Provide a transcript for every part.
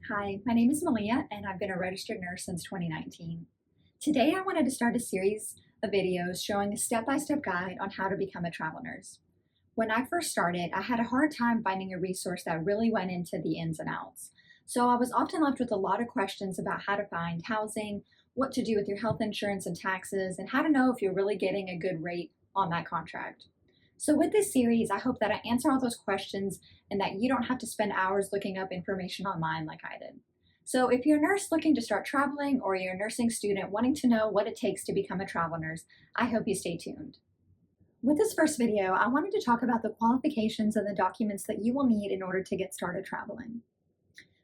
Hi, my name is Malia, and I've been a registered nurse since 2019. Today, I wanted to start a series of videos showing a step-by-step guide on how to become a travel nurse. When I first started, I had a hard time finding a resource that really went into the ins and outs. So I was often left with a lot of questions about how to find housing, what to do with your health insurance and taxes, and how to know if you're really getting a good rate on that contract. So with this series, I hope that I answer all those questions and that you don't have to spend hours looking up information online like I did. So if you're a nurse looking to start traveling or you're a nursing student wanting to know what it takes to become a travel nurse, I hope you stay tuned. With this first video, I wanted to talk about the qualifications and the documents that you will need in order to get started traveling.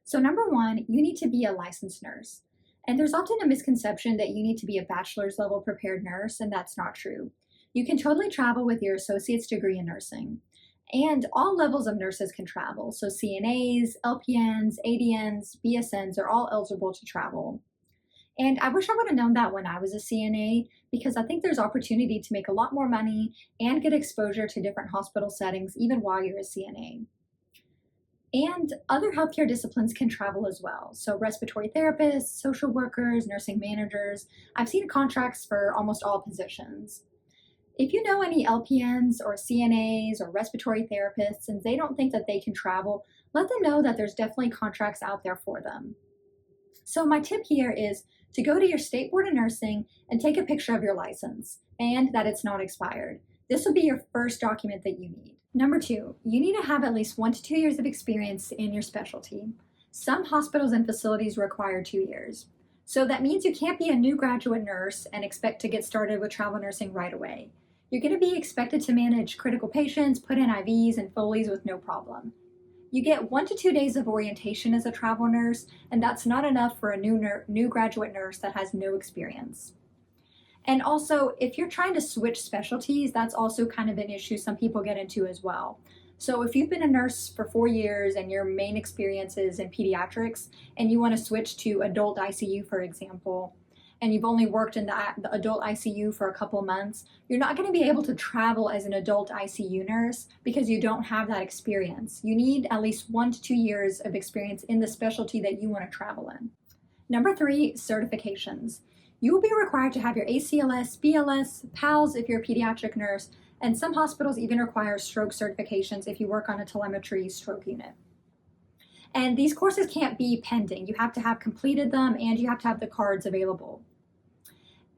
So number one, you need to be a licensed nurse. And there's often a misconception that you need to be a bachelor's level prepared nurse, and that's not true. You can totally travel with your associate's degree in nursing. And all levels of nurses can travel. So CNAs, LPNs, ADNs, BSNs are all eligible to travel. And I wish I would have known that when I was a CNA, because I think there's opportunity to make a lot more money and get exposure to different hospital settings even while you're a CNA. And other healthcare disciplines can travel as well. So respiratory therapists, social workers, nursing managers. I've seen contracts for almost all positions. If you know any LPNs or CNAs or respiratory therapists and they don't think that they can travel, let them know that there's definitely contracts out there for them. So my tip here is to go to your state board of nursing and take a picture of your license and that it's not expired. This will be your first document that you need. Number two, you need to have at least 1 to 2 years of experience in your specialty. Some hospitals and facilities require 2 years. So that means you can't be a new graduate nurse and expect to get started with travel nursing right away. You're going to be expected to manage critical patients, put in IVs and Foleys with no problem. You get 1 to 2 days of orientation as a travel nurse, and that's not enough for a new graduate nurse that has no experience. And also, if you're trying to switch specialties, that's also kind of an issue some people get into as well. So if you've been a nurse for 4 years and your main experience is in pediatrics and you want to switch to adult ICU, for example, and you've only worked in the adult ICU for a couple months, you're not going to be able to travel as an adult ICU nurse because you don't have that experience. You need at least 1 to 2 years of experience in the specialty that you want to travel in. Number three, certifications. You will be required to have your ACLS, BLS, PALS if you're a pediatric nurse, and some hospitals even require stroke certifications if you work on a telemetry stroke unit. And these courses can't be pending. You have to have completed them and you have to have the cards available.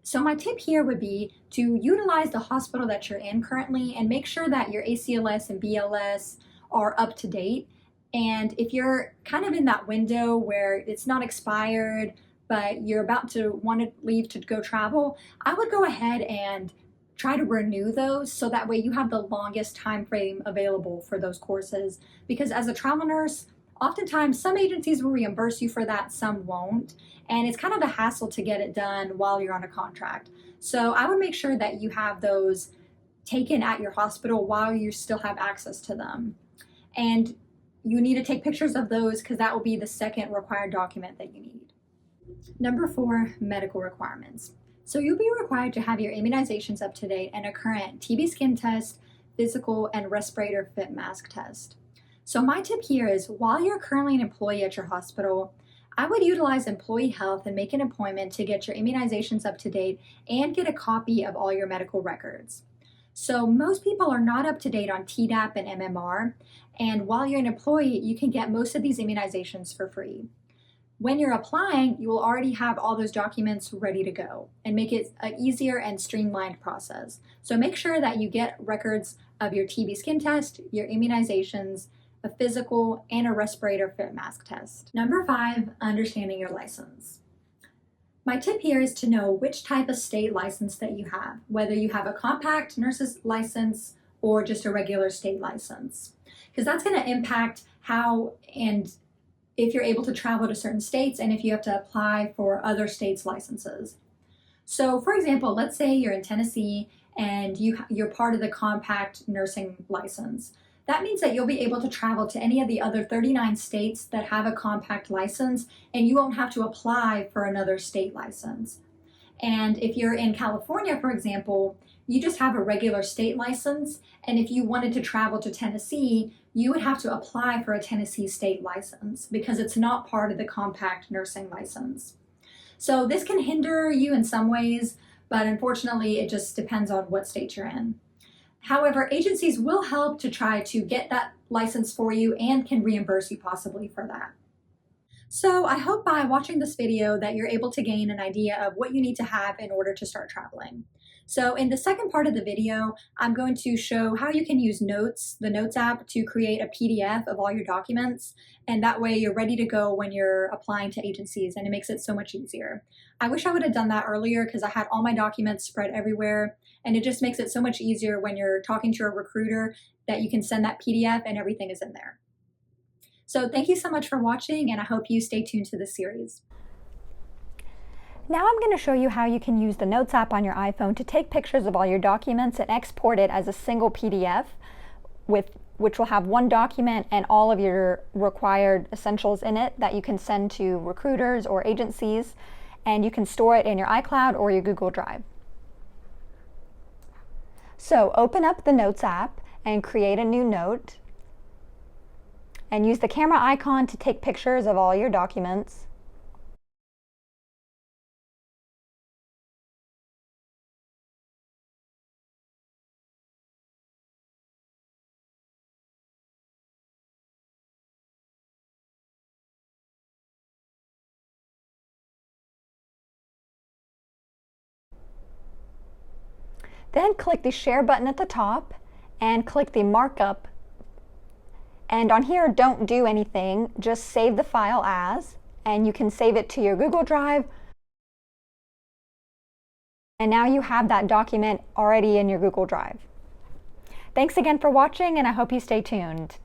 So my tip here would be to utilize the hospital that you're in currently and make sure that your ACLS and BLS are up to date. And if you're kind of in that window where it's not expired, but you're about to want to leave to go travel, I would go ahead and try to renew those so that way you have the longest time frame available for those courses. Because as a travel nurse, oftentimes some agencies will reimburse you for that, some won't. And it's kind of a hassle to get it done while you're on a contract. So I would make sure that you have those taken at your hospital while you still have access to them. And you need to take pictures of those because that will be the second required document that you need. Number four, medical requirements. So you'll be required to have your immunizations up to date and a current TB skin test, physical, and respirator fit mask test. So my tip here is while you're currently an employee at your hospital, I would utilize Employee Health and make an appointment to get your immunizations up to date and get a copy of all your medical records. So most people are not up to date on Tdap and MMR, and while you're an employee, you can get most of these immunizations for free. When you're applying, you will already have all those documents ready to go and make it an easier and streamlined process. So make sure that you get records of your TB skin test, your immunizations, a physical, and a respirator fit mask test. Number five, understanding your license. My tip here is to know which type of state license that you have, whether you have a compact nurse's license or just a regular state license, because that's going to impact how and if you're able to travel to certain states and if you have to apply for other states' licenses. So for example, let's say you're in Tennessee and you're part of the compact nursing license. That means that you'll be able to travel to any of the other 39 states that have a compact license and you won't have to apply for another state license. And if you're in California, for example, you just have a regular state license. And if you wanted to travel to Tennessee, you would have to apply for a Tennessee state license because it's not part of the compact nursing license. So this can hinder you in some ways, but unfortunately, it just depends on what state you're in. However, agencies will help to try to get that license for you and can reimburse you possibly for that. So I hope by watching this video that you're able to gain an idea of what you need to have in order to start traveling. So in the second part of the video, I'm going to show how you can use Notes, the Notes app, to create a PDF of all your documents. And that way you're ready to go when you're applying to agencies, and it makes it so much easier. I wish I would have done that earlier because I had all my documents spread everywhere, and it just makes it so much easier when you're talking to a recruiter that you can send that PDF and everything is in there. So thank you so much for watching, and I hope you stay tuned to this series. Now I'm going to show you how you can use the Notes app on your iPhone to take pictures of all your documents and export it as a single PDF, which will have one document and all of your required essentials in it that you can send to recruiters or agencies, and you can store it in your iCloud or your Google Drive. So open up the Notes app and create a new note, and use the camera icon to take pictures of all your documents. Then click the Share button at the top and click the Markup. And on here, don't do anything, just save the file as, and you can save it to your Google Drive. And now you have that document already in your Google Drive. Thanks again for watching, and I hope you stay tuned.